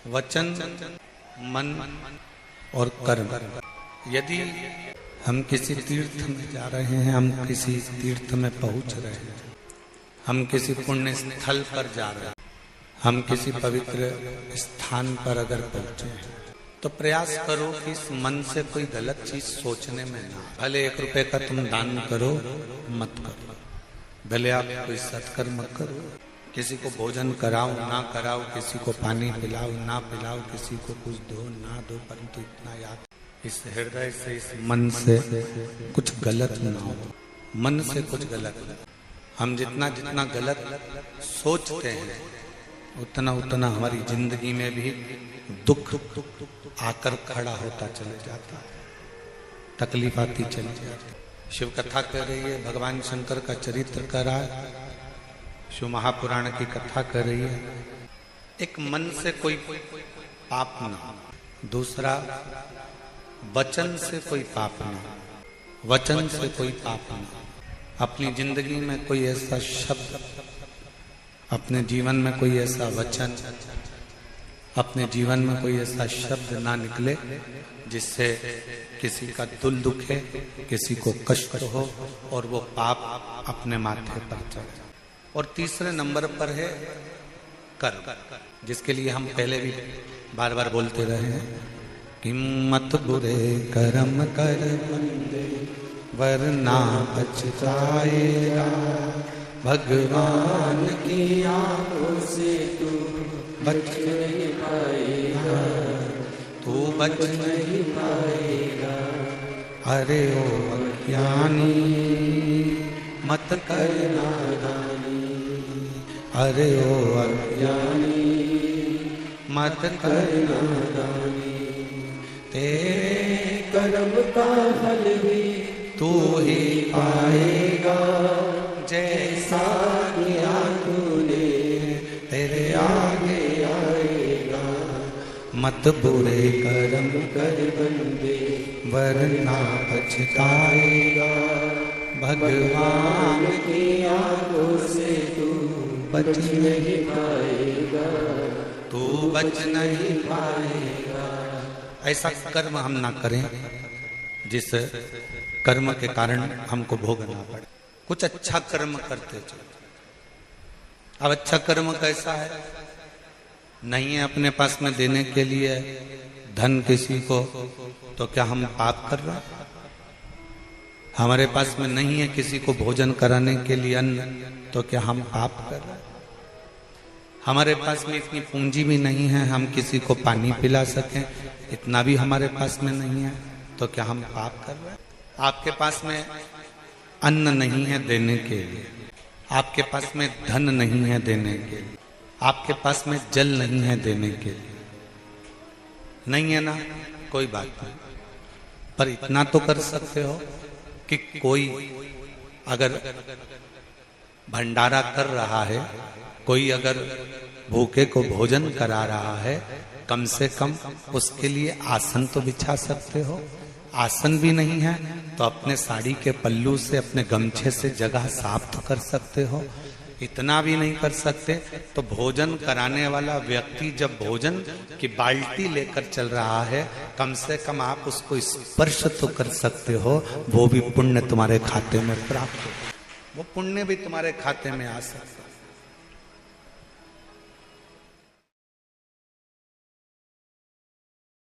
वचन, मन और कर्म। यदि हम किसी तीर्थ में जा रहे हैं, हम किसी तीर्थ में पहुंच रहे हैं, हम किसी पुण्य स्थल पर जा रहे हैं, हम किसी पवित्र स्थान पर अगर पहुंचे हैं, तो प्रयास करो कि इस मन से कोई गलत चीज सोचने में ना। भले 1 रुपए का तुम दान करो मत करो, भले आप कोई सत्कर्म करो, किसी को भोजन कराओ ना कराओ, किसी को पानी पिलाओ ना पिलाओ, किसी को कुछ दो ना दो, परंतु इतना याद, इस हृदय से, इस मन से कुछ गलत ना हो। मन से कुछ गलत, हम जितना जितना गलत सोचते हैं उतना उतना हमारी जिंदगी में भी दुख आकर खड़ा होता चले जाता है, तकलीफ आती चली जाती है। शिव कथा कर रही है, भगवान शंकर का चरित्र कर रहा है, शिव महापुराण की कथा कर रही है। एक मन से कोई पाप ना, दूसरा वचन से कोई पाप ना, वचन से कोई पाप ना। अपनी जिंदगी में कोई ऐसा शब्द, अपने जीवन में कोई ऐसा वचन, अपने जीवन में कोई ऐसा शब्द ना निकले जिससे किसी का दिल दुखे, किसी को कष्ट हो और वो पाप अपने माथे पर चढ़े। और तीसरे नंबर पर है कर्म, जिसके लिए हम पहले भी बार बार बोलते रहे हैं कि मत बुरे कर्म कर बंदे वरना पछताएगा, भगवान की आंखों से तू बच नहीं पाएगा, तू बच नहीं पाएगा। अरे ओ अज्ञानी मत कर नादानी, अरे ओ अज्ञानी मत कर नादानी, तेरे कर्म का फल भी तू ही पाएगा, जैसा किया तूने तेरे आगे आएगा। मत बुरे कर्म कर बंदे वरना पछताएगा, भगवान की आंखों से तू बच नहीं पाएगा, तू बच नहीं पाएगा। ऐसा कर्म हम ना करें जिस कर्म के कारण हमको भोगना पड़े। कुछ अच्छा कर्म करते चलो। अब अच्छा कर्म कैसा है? नहीं है अपने पास में देने के लिए धन किसी को, तो क्या हम पाप कर रहे हैं? हमारे पास में नहीं है किसी को भोजन कराने के लिए अन्न, तो क्या हम पाप कर रहे हैं? हमारे पास में इतनी पूंजी भी नहीं है हम किसी को पानी पिला सकें, इतना भी हमारे पास में नहीं है, तो क्या हम पाप कर रहे हैं? आपके पास में अन्न नहीं है देने के लिए, आपके पास में धन नहीं है देने के लिए, आपके पास में जल नहीं है देने के लिए, नहीं है ना, कोई बात नहीं, पर इतना तो कर सकते हो कि कोई अगर भंडारा कर रहा है, कोई अगर भूखे को भोजन करा रहा है, कम से कम उसके लिए आसन तो बिछा सकते हो। आसन भी नहीं है तो अपने साड़ी के पल्लू से, अपने गमछे से जगह साफ तो कर सकते हो। इतना भी नहीं कर सकते तो भोजन कराने वाला व्यक्ति जब भोजन की बाल्टी लेकर चल रहा है, कम से कम आप उसको स्पर्श तो कर सकते हो, वो भी पुण्य तुम्हारे खाते में प्राप्त हो, वो पुण्य भी तुम्हारे खाते में आ सकता है।